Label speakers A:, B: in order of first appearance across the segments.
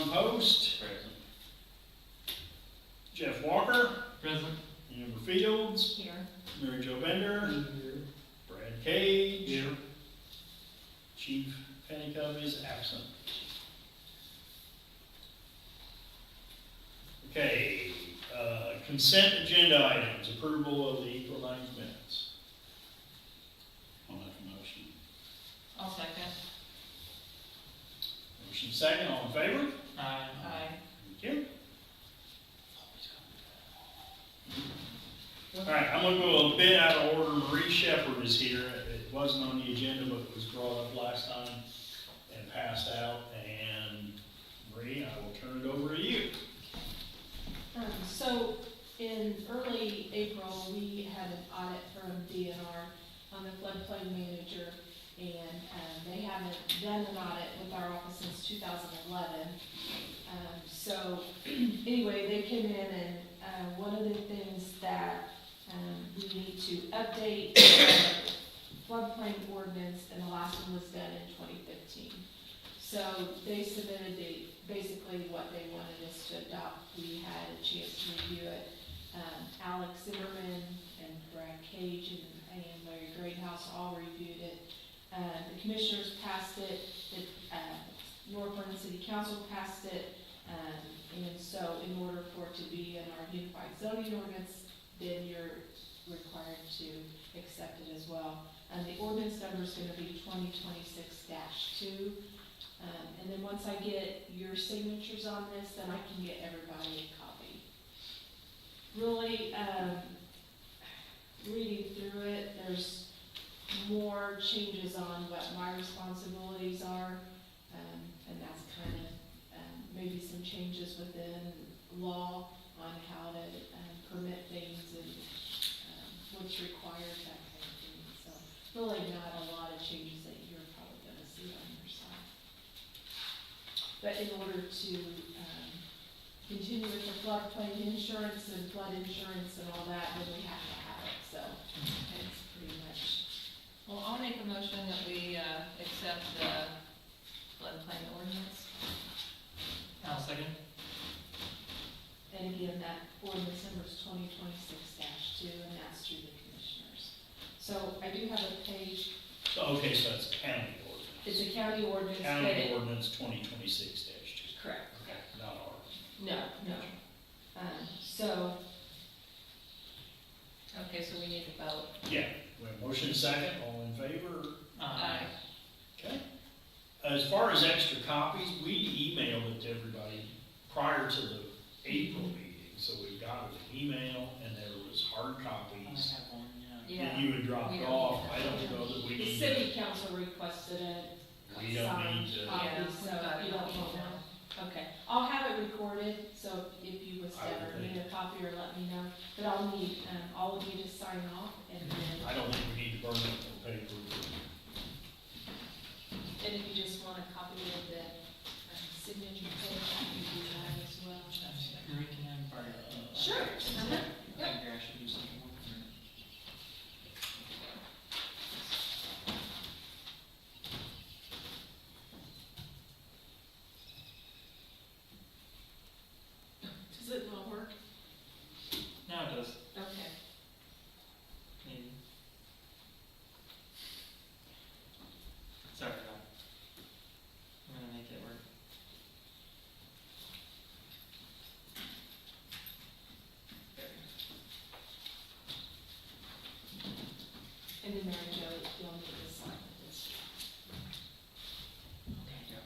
A: John Post,
B: Present.
A: Jeff Walker,
B: Present.
A: Amber Fields,
C: Here.
A: Mary Jo Bender, Brad Cage.
B: Here.
A: Chief Pennycup is absent. Okay, consent agenda items, approval of the April 9th minutes.
B: I'll make a motion.
C: I'll second.
A: Motion second, all in favor?
B: Aye.
C: Aye.
A: Thank you. All right, I'm gonna go a bit out of order. Marie Shepherd is here. It wasn't on the agenda, but it was brought up last time and passed out. And Marie, I will turn it over to you.
D: So in early April, we had an audit from DNR on the floodplain manager, and they haven't done an audit with our office since 2011. So anyway, they came in, and one of the things that we need to update the floodplain ordinance, and the last one was done in 2015. So they submitted basically what they wanted us to adopt. We had a chance to review it. Alex Zimmerman and Brad Cage and Larry Greathouse all reviewed it. The commissioners passed it, the North Vernon City Council passed it, and so in order for it to be in our unified zoning ordinance, then you're required to accept it as well. And the ordinance number is gonna be 2026-2. And then once I get your signatures on this, then I can get everybody a copy. Really, reading through it, there's more changes on what my responsibilities are, and that's kind of maybe some changes within law on how to permit things and what's required, that kind of thing. So really not a lot of changes that you're probably going to see on your side. But in order to continue with the floodplain insurance and flood insurance and all that, then we have to have it. So it's pretty much.
C: Well, I'll make a motion that we accept the floodplain ordinance.
B: I'll second.
D: And again, that ordinance number is 2026-2, and that's through the commissioners. So I do have a page.
A: So, okay, so that's county ordinance.
D: It's a county ordinance. but
A: County
D: it-
A: ordinance 2026-2.
D: Correct.
A: Okay, not ours.
D: No. So
C: Okay, so we need to vote.
A: Yeah, we have motion second, all in favor?
C: Aye.
A: Okay. As far as extra copies, we emailed it to everybody prior to the April meeting, so we got it in email, and there was hard
B: I
A: copies
B: have one, yeah.
D: yeah,
A: that you had dropped
C: We don't
A: off.
C: need
A: I
C: that.
A: don't know that we
D: the
A: need
D: city
A: to,
D: council requested it.
A: we don't
D: Signed
A: need to,
D: copy.
C: Yeah,
D: so
C: we got it
D: you don't
C: on
D: want
C: email.
D: Okay, I'll have it recorded, so if you was
A: I would
D: ever
A: think.
D: need a copy or let me know. But I'll need, all of you to sign off, and then,
A: I don't think we need to burn up the paper.
D: and if you just want a copy of the signature page, I can do that as well.
B: Marie, can I borrow?
D: Sure.
B: I think I should do something more.
D: Does it not work?
B: Now it does,
D: Okay.
B: maybe. Sorry, I'm gonna make it work. There we
D: And then Mary Jo, you'll need to sign this.
B: go.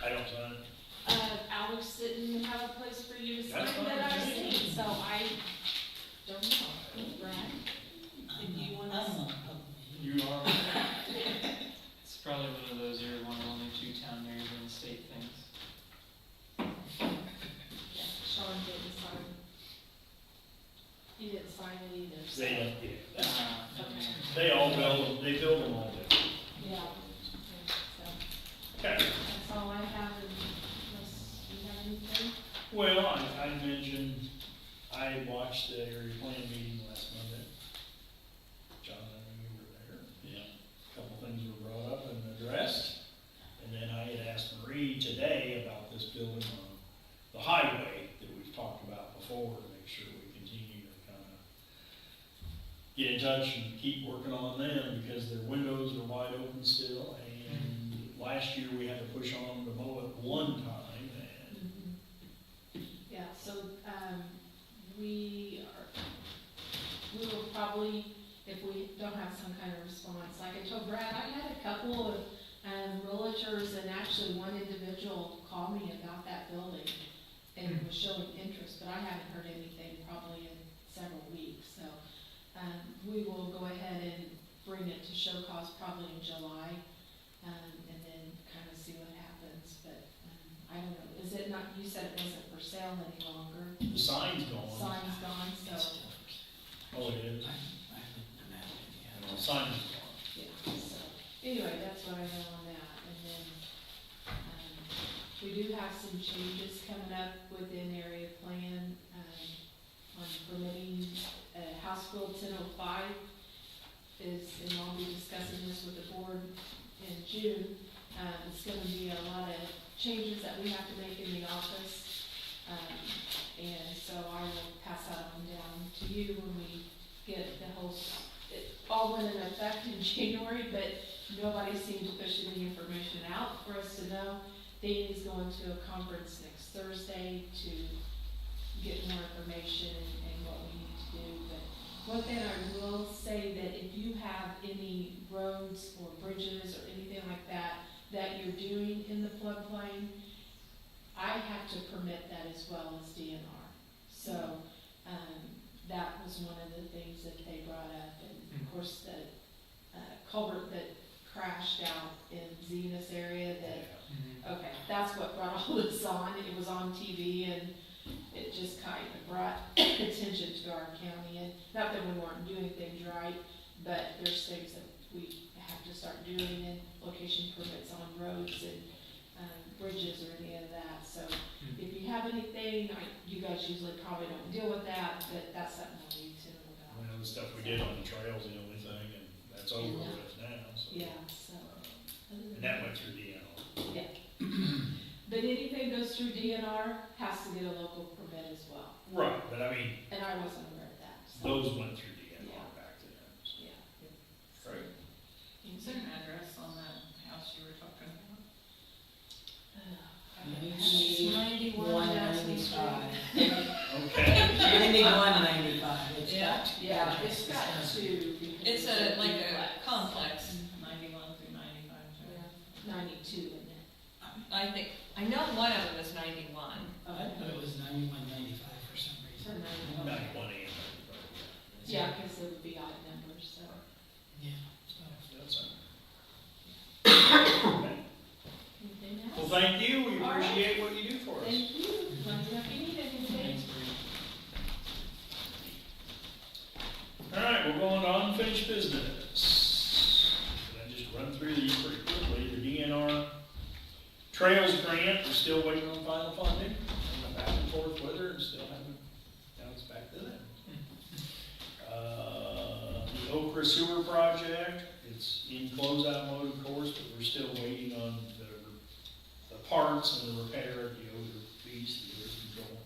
A: I don't sign it.
D: Alex didn't have a place for you to sign
A: That's fine.
D: that I've seen, so I don't know. Brad, if you want to.
A: You are,
B: It's probably one of those you're one of only two town mayors in the state things.
D: Yeah, Sean didn't sign. He didn't sign it either. so-
A: they don't, yeah.
D: Okay.
A: They all build, they build them all different.
D: Yeah. So
A: Okay.
D: that's all I have, unless you have anything.
A: Well, I mentioned, I watched the area plan meeting get in touch and keep working on them because their windows are wide open still. And last year we had to push on to mow it one time and
D: Yeah, so, we will probably, if we don't have some kind of response, like I told Brad, I had a couple of, realtors and actually one individual call me about that building and was showing interest, but I haven't heard anything probably in several weeks, so, we will go ahead and bring it to show cause probably in July, and then kind of see what happens, but, I don't know, is it not, you said it wasn't for sale any longer?
A: the sign's gone.
D: Sign's gone, so,
A: Oh, it is? And the sign's gone.
D: yeah, so, anyway, that's what I know on that, and then, we do have some changes coming up within area plan, on permitting, House Bill 1005 is, and I'll be discussing this with the board in June. It's gonna be a lot of changes that we have to make in the office, and so I will pass that on down to you when we get the whole, it all went in effect in January, but nobody seemed to push any information out for us to know. Danny's going to a conference next Thursday to get more information and what we need to do, but one thing I will say that if you have any roads or bridges or anything like that that you're doing in the floodplain, I have to permit that as well as DNR. So, that was one of the things that they brought up, and of course, the, culvert that crashed out in Zenas area that, okay, that's what brought all this on. It was on TV and it just kind of brought attention to our county, and not that we weren't doing things right, but there's things that we have to start doing, and location permits on roads and bridges or any of that. So if you have anything, you guys usually probably don't deal with that, but that's something I need to know about.
A: Well, the stuff we did on the trails, the only thing, and that's over with now, so.
D: Yeah, so.
A: And that went through DNR.
D: Yeah. But anything goes through DNR has to get a local permit as well,
A: Right, but I mean,
D: and I wasn't aware of that, so.
A: those went through DNR
D: Yeah.
A: back then. So.
D: Yeah.
A: Right.
C: Is there an address on that house you were talking about?
D: It's 91 Jackson Street.
E: 195.
A: Okay.
E: 9195. It's
C: Yeah.
E: got-
D: Yeah, it's got two. because
C: It's
D: a
C: like a
D: duplex.
C: complex, 91 through 95.
D: Yeah, 92 in it.
C: I think, I know one of them is 91.
E: I thought it was 9195 for some
D: For
E: reason.
D: 91.
A: 91 and
D: Yeah, because it would be odd numbers, so.
E: Yeah. So,
A: that's okay.
D: Anything
A: Well,
D: else?
A: thank you, we
D: All right.
A: appreciate what you do for us.
D: Thank you. Let me know if you need anything.
B: Thanks, Bree.
A: All right, we're going to unfinished business. Can I just run through these pretty quickly? The DNR Trails Grant, we're still waiting on final funding. I went back and forth with her and still haven't bounced back to them. The Okra Sewer Project, it's in closeout mode, of course, but we're still waiting on the parts and the repair of the odor piece, the odor control.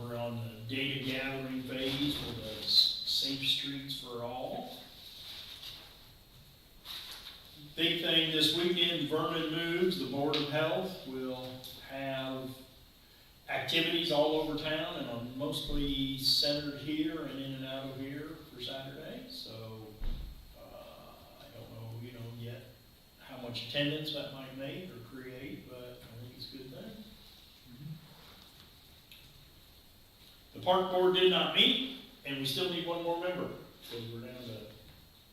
A: We're on the data gathering phase for the Safe Streets for All. Big thing this weekend, Vernon Moves, the Board of Health will have activities all over town and are mostly centered here and in and out of here for Saturday. So, I don't know, yet how much attendance that might make or create, but I think it's a good thing. The park board did not meet, and we still need one more member, because we're down to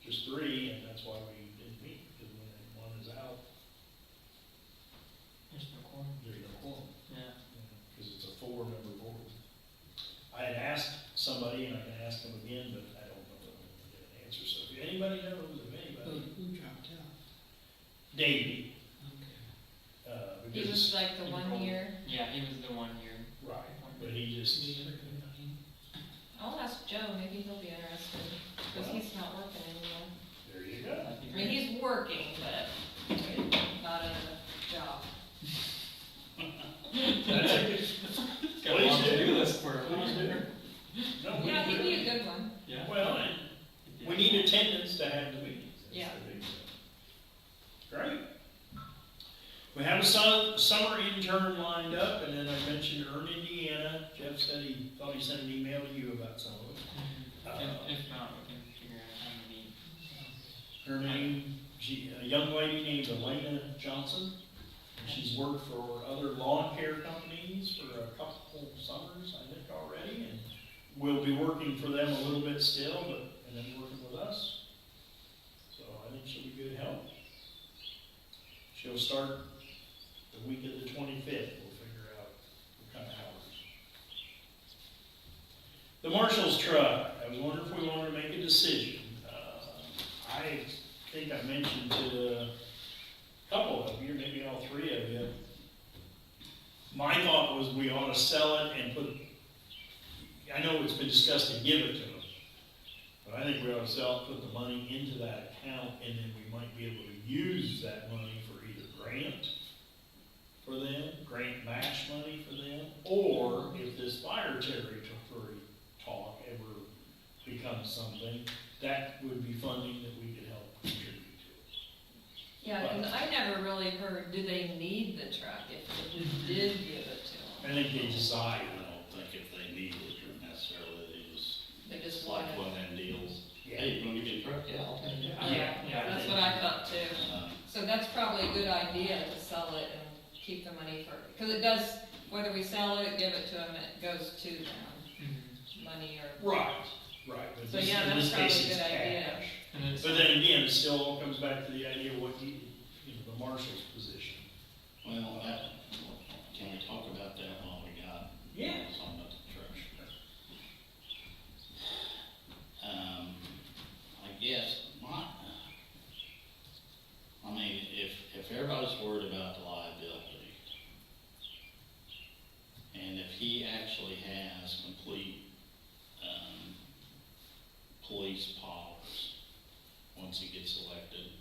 A: just 3, and that's why we didn't meet, because when one is out,
B: There's no quorum.
A: there's no quorum,
B: Yeah.
A: because it's a 4-member board. I had asked somebody, and I can ask them again, but I don't know if I'm gonna get an answer, so if anybody knows of anybody,
E: Who dropped out?
A: Davey,
E: Okay.
C: He
A: because,
C: was like the 1 year.
B: Yeah, he was the 1 year.
A: right, but he just,
E: Any other good on him?
C: I'll ask Joe, maybe he'll be interested, because he's not working anymore.
A: there you go.
B: That'd be
C: I mean,
B: great.
C: he's working, but not in a job.
A: That's a good,
B: Got a
A: Please
B: long
A: do.
B: to-do list for a
A: please do. No, a summer intern lined up, and then I mentioned Ern, Indiana. Jeff said he thought he sent an email to you about some of it.
B: If not, we can figure out how to meet.
A: Her name, a young lady named Elena Johnson. She's worked for other lawn care companies for a couple summers, I think, already, and will be working for them a little bit still, and then working with us. So I think she'll be good help. She'll start the week of the 25th. We'll figure out what kind of hours. The marshal's truck. I wonder if we want to make a decision. I think I mentioned to a couple of you, maybe all three of you. My thought was we ought to sell it and put. I know it's been discussed to give it to them, but I think we ought to sell it, put the money into that account, and then we might be able to use that money for either grant for them, grant match money for them, or if this fire territory talk ever becomes something, that would be funding that we could help contribute to.
C: Yeah, and I never really heard, do they need the truck if we did give it to them?
A: I think they decide.
F: I don't think if they need it or necessarily,
C: They just
F: it's
C: want
F: like
C: it.
F: one of them deals.
A: Yeah.
F: Hey, you wanna give me a truck? Yeah, I'll take it.
C: Yeah, that's what I thought too.
F: Uh,
C: So that's probably a good idea to sell it and keep the money for, because it does, whether we sell it, give it to them, it goes to them, money or.
A: Right, right. But
C: So
A: this-
C: yeah,
A: in
C: that's
A: this
C: probably
A: case,
C: a
A: it's
C: good idea.
A: cash.
B: And then
A: But then again, it still all comes back to the idea of what the marshal's position.
F: Well, can we talk about that while we got?
A: Yeah.
F: Talking about the treasure. I guess if everybody's worried about the liability, and if he actually has complete, police powers once he gets elected,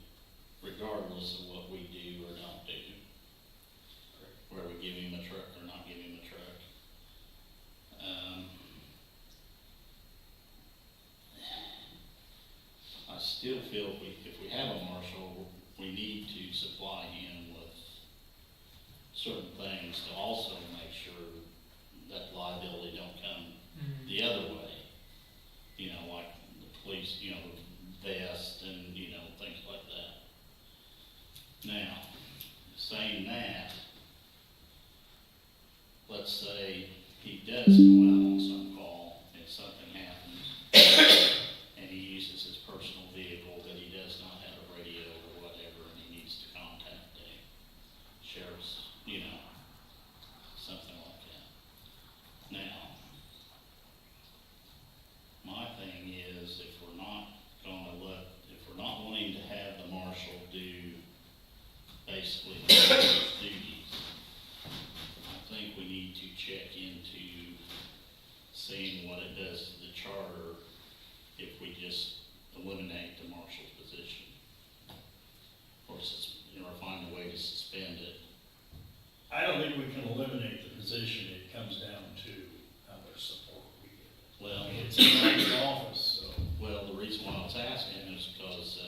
F: regardless of what we do or don't do, where we give him a truck or not give him a truck. I still feel if we have a marshal, we need to supply him with certain things to also make sure that liability don't come the other way. You know, like the police, the vest and, things like that. Now, saying that, let's say he does go out on some call and something happens, and he uses his personal vehicle that he does not have a radio or whatever, and he needs to contact the sheriff's, something like that. Now, my thing is, if we're not wanting to have the marshal do basically his duties, I think we need to check into seeing what it does to the charter if we just eliminate the marshal's position. Or find a way to suspend it.
A: I don't think we can eliminate the position. It comes down to how much support we get.
F: Well,
A: It's in the office, so.
F: Well, the reason why I was asking is because,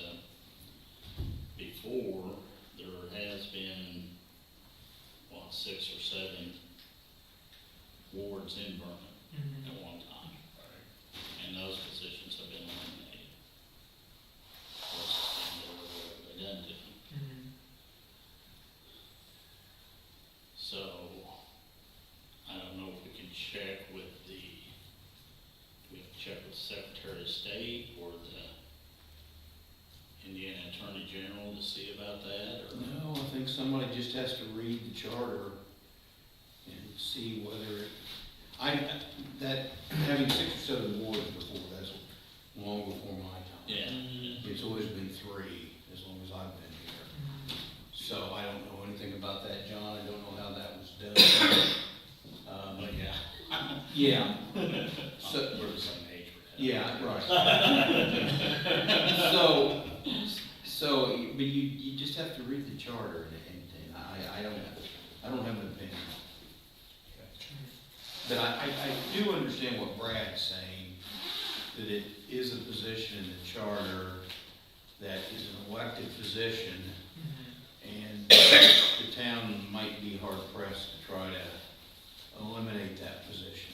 F: before, there has been, 6 or 7 wards in Vernon at one time, and those positions have been eliminated. Or suspended or whatever they done to them. So, I don't know if we can check with we have to check with the Secretary of State or the Indiana Attorney General to see about that, or?
G: No, I think somebody just has to read the charter and see whether having 6 or 7 wards before, that's long before my time.
F: Yeah.
G: It's always been 3, as long as I've been here. So I don't know anything about that, John, I don't know how that was done.
F: But yeah.
G: Yeah. So,
F: We're the same age.
G: yeah, right. But you just have to read the charter and I don't have an opinion. But I do understand what Brad's saying, that it is a position in the charter that is an elected position, And the town might be hard pressed to try to eliminate that position.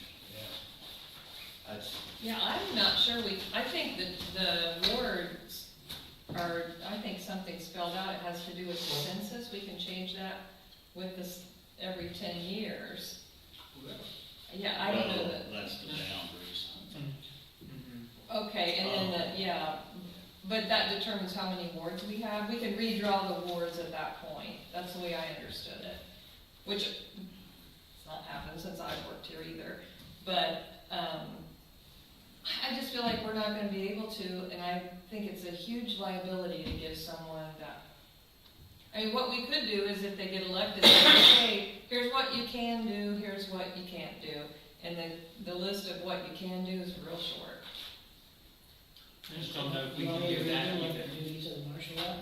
G: That's,
C: Yeah, I'm not sure I think that the wards are, I think something spelled out, it has to do with the census, we can change that with this every 10 years. Yeah, I don't know
F: Well,
C: that,
F: that's the boundaries.
B: Mhm.
C: okay, and then, yeah, but that determines how many wards we have, we can redraw the wards at that point, that's the way I understood it. Which, it's not happened since I've worked here either, but, I just feel like we're not gonna be able to, and I think it's a huge liability to give someone that. I mean, what we could do is if they get elected, say, hey, here's what you can do, here's what you can't do. And then the list of what you can do is real short.
B: I just don't know if we
E: You
B: can
E: want me to
B: do that
E: read what
B: either.
E: the duties of the marshal are?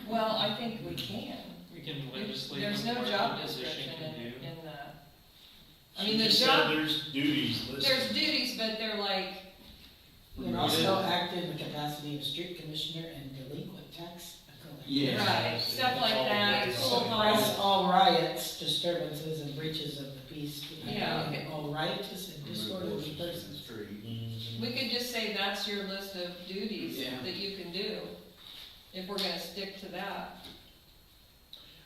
C: Well, I think we can.
B: We can legislate.
C: There's
B: what
C: no
B: the
C: job
B: position
C: description
B: can do.
C: in the, I
A: She
C: mean, the
A: just said
C: job,
A: there's duties listed.
C: there's duties, but they're like,
E: You can also act in the capacity of street commissioner and delinquent tax collector.
G: Yeah.
C: right, stuff like that, school
E: Suppress
C: halls.
E: all riots, disturbances, and breaches of the peace.
C: Yeah, okay.
E: All riotous and disorderly persons.
A: Mhm.
C: We could just say that's your list of duties
G: Yeah.
C: that you can do, if we're gonna stick to that.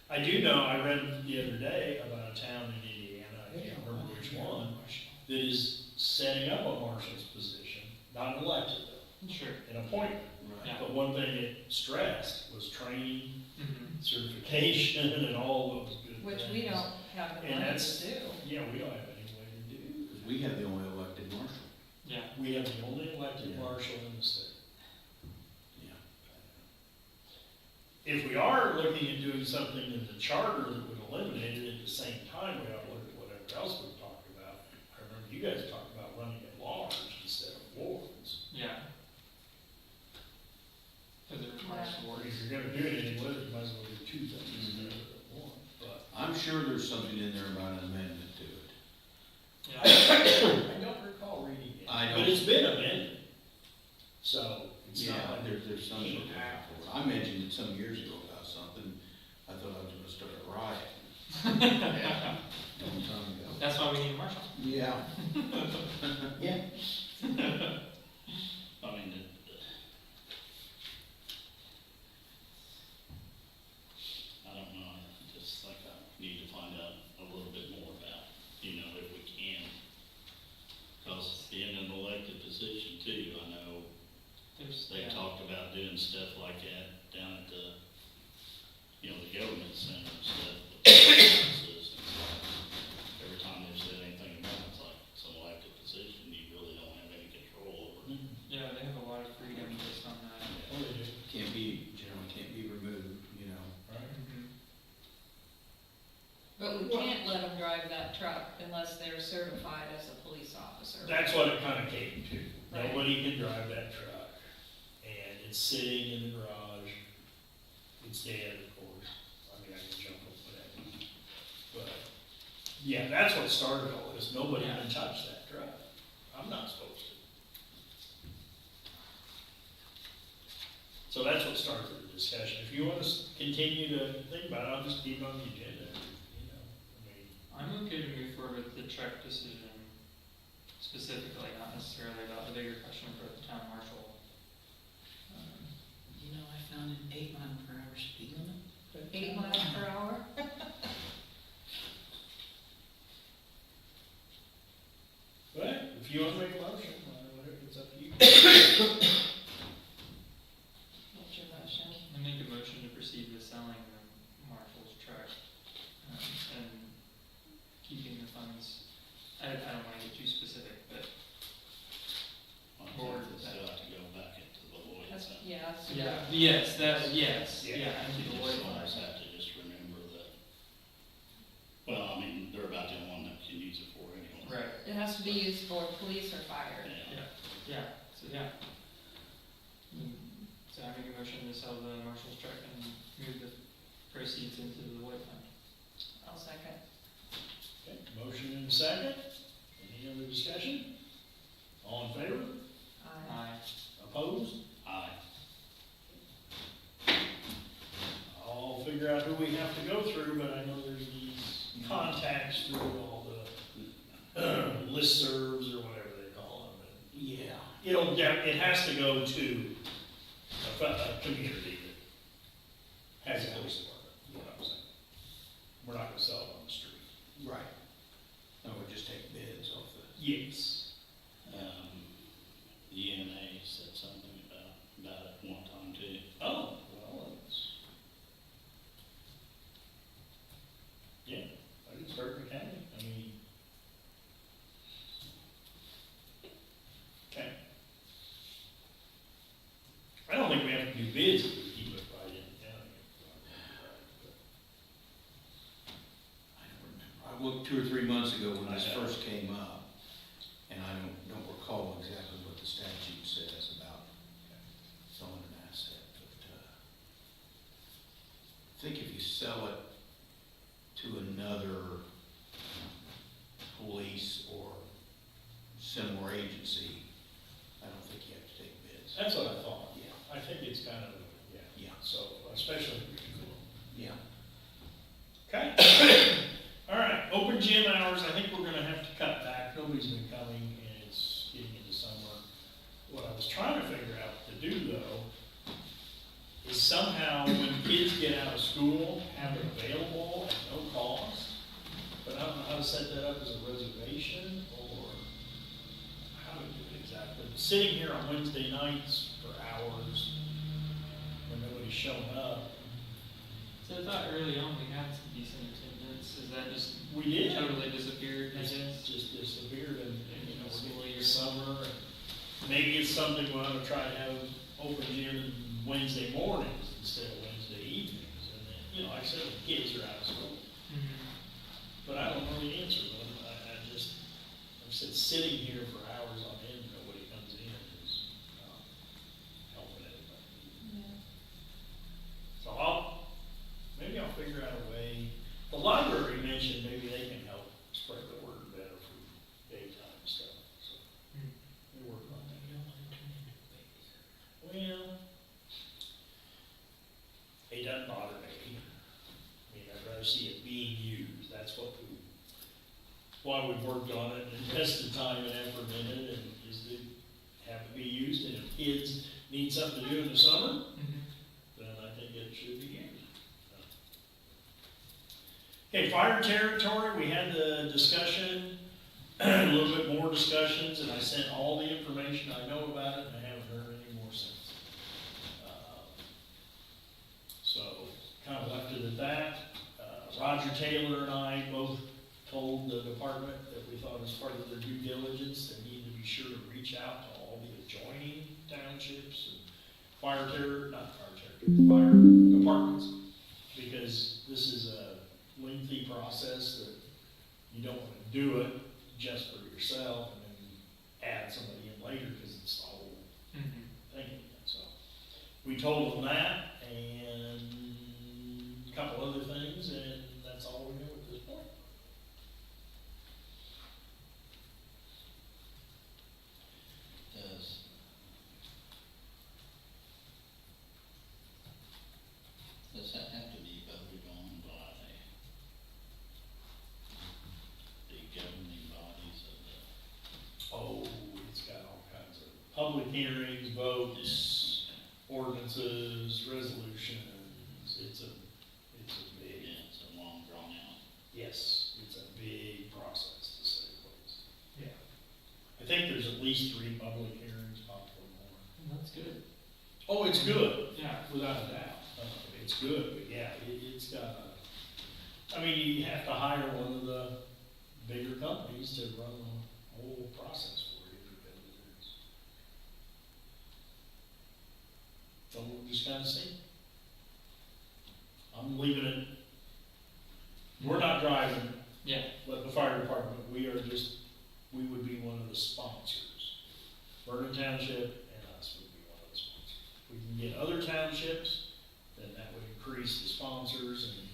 A: I do know, I read the other day about a town in Indiana, I can't remember which one, that is setting up a marshal's position, not elected though,
B: Sure.
A: an appointment.
B: Yeah.
A: But one thing it stressed was training,
B: Mhm.
A: certification, and all those good things.
C: Which we don't have the
A: And
C: money
A: that's-
C: to do.
A: Yeah, we don't have any way to do.
G: because we have the only elected marshal.
B: Yeah.
A: We have the only elected
G: Yeah.
A: marshal in the state.
G: Yeah.
A: If we are looking at doing something in the charter that would eliminate it, at the same time, we ought to look at whatever else we've talked about. I remember you guys talked about running at large instead of wards.
B: Yeah. Because it requires
C: Yeah.
B: wards.
A: If you're gonna do anything with it, you might as well do two things instead of one, but.
G: I'm sure there's something in there about an amendment to it.
B: Yeah.
A: I don't recall reading it.
G: I
A: But
G: don't-
A: it's been amended. So, it's not
G: Yeah,
A: like
G: there's some sort of back for it. I mentioned it some years ago about something, I thought I was gonna start a riot. Yeah. Long time ago.
B: That's why we need a marshal.
G: Yeah.
E: Yeah.
F: I mean, I don't know, I just think I need to find out a little bit more about, if we can. Because being an elected position too, I know they
B: Yeah.
F: talked about doing stuff like that down at the, the government center and stuff. with the offices and stuff. Every time they've said anything about it, it's like, it's an elected position, you really don't have any control over it.
B: Yeah, they have a lot of freedom based on that.
A: Oh, they do.
G: Generally can't be removed,
A: Right.
B: Mhm.
C: But we can't let them drive that truck unless they're certified as a police officer.
A: That's what it kinda came to.
C: Right.
A: Nobody can drive that truck. And it's sitting in the garage. It's dead, of course. I mean, I can jump up whatever. But, yeah, that's what started all this. Nobody
B: Yeah.
A: can touch that truck. I'm not supposed to. So that's what started the discussion. If you want to continue to think about it, I'll just keep it on the agenda, I mean.
B: I'm okay to move forward with the truck decision specifically, not necessarily about the bigger question for the town marshal.
E: I found an 8-mile-per-hour speed limit. for the
C: 8
E: town.
C: miles per hour?
A: But if you want to make a motion, whatever, it's up to you.
C: What's your motion?
B: I make a motion to proceed with selling the marshal's truck, and keeping the funds. I don't wanna get too specific, but
F: I
B: Or
F: think it's
B: that-
F: got to go back into the Lloyd
C: That's,
F: Center.
C: yeah, that's.
B: yes,
A: Yeah.
B: yeah, into the
F: You
B: Lloyd
F: just
B: fund.
F: always have to just remember that, well, I mean, they're about the only one that can use it for anyway.
B: Right,
C: It has to be used for police or fire.
F: Yeah.
B: yeah, so yeah. So I make a motion to sell the marshal's truck and move the proceeds into the Lloyd fund.
C: I'll second.
A: Okay, motion and a second. Any other discussion? All in favor?
C: Aye.
B: Aye.
A: Opposed?
F: Aye.
A: I'll figure out who we it has to go to a community that has a police department, you know what I'm saying? We're not gonna sell it on the street.
G: Right. No, we'll just take bids off the.
A: Yes.
F: The EMA said something about it one time too.
A: Oh, well, it's, yeah, I can start the county, I mean. Okay. I don't think we have to do bids if we keep it right in the county.
G: I don't remember. I looked 2 or 3 months ago when this
A: I know.
G: first came up, and I don't recall exactly what the statute says about selling an asset, but, I think if you sell it to another police or similar agency, I don't think you have to take bids.
A: That's what I thought.
G: Yeah.
A: I think it's kind of, yeah,
G: Yeah,
A: so, especially if we can.
G: yeah.
A: Okay. All right, open gym hours, I think we're gonna have to cut back, nobody's been coming, and it's getting into summer. What I was trying to figure out to do though, is somehow when kids get out of school, have it available at no cost. But I don't know how to set that up as a reservation, or how to do it exactly. Sitting here on Wednesday nights for hours, when nobody's showing up,
B: So I thought early on we had some decent attendance, is that just
A: we did.
B: totally disappeared, I
A: It's
B: guess?
A: just disappeared and, you know, we're
B: School
A: getting
B: year.
A: into summer and maybe it's something we'll have to try to have open gym Wednesday mornings instead of Wednesday evenings. And then, you know, like I said, the kids are out of school,
B: Mhm.
A: but I don't know the answer to them. I just, like I said, sitting here for hours on end, nobody comes in is not helping anybody. So maybe I'll figure out a way. The library mentioned maybe they can help spread the word better for daytime stuff, so
B: Hmm.
A: we're working on that. Well, it doesn't bother me. I mean, I'd rather see it being used, that's why we've worked on it and invested time and effort in it, and is to have it be used, and if kids need something to do in the summer,
B: Mhm.
A: then I think it should be used. Okay, fire territory, we had the discussion, a little bit more discussions, and I sent all the information I know about it, and I haven't heard any more since. So, kind of left it at that. Roger Taylor and I both told the department that we thought as part of their due diligence, they need to be sure to reach out to all the adjoining townships and fire departments, because this is a lengthy process that you don't want to do it just for yourself and then add somebody in later, because it's the whole
B: Mhm.
A: thing again. So we told them that and a couple other things, and that's all we know at this point.
F: Does that have to be voted on by the governing bodies of the?
A: Oh, it's got all kinds of public hearings, votes, ordinances, resolutions. It's a big,
F: Yeah, it's a long drawn out.
A: yes, it's a big process to say the least.
B: Yeah.
A: I think there's at least 3 public hearings, possibly more.
B: That's good.
A: Oh, it's good,
B: Yeah.
A: without a doubt. It's good, but yeah, it's got I mean, you have to hire one of the bigger companies to run the whole process for you, because it's, so we'll just kind of see. I'm leaving it, we're not driving,
B: Yeah.
A: but the fire department, we would be one of the sponsors. Vernon Township and us would be one of the sponsors. If we can get other townships, then that would increase the sponsors and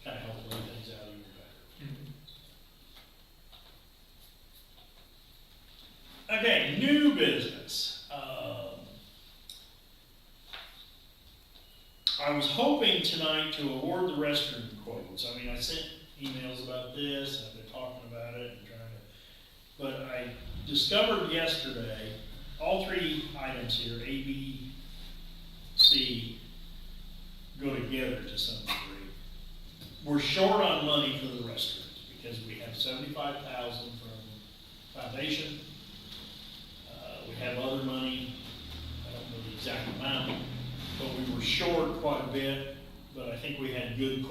A: kind of help lay things out even better.
B: Mhm.
A: Okay, new business. I was hoping tonight to award the restroom quotes. I mean, I sent emails about this, and I've been talking about it and trying to, but discovered yesterday, all three items here, A, B, C, go together to some degree. We're short on money for the restrooms, because we have 75,000 from foundation. We have other money, I don't know the exact amount, but we were short quite a bit, but I think we had good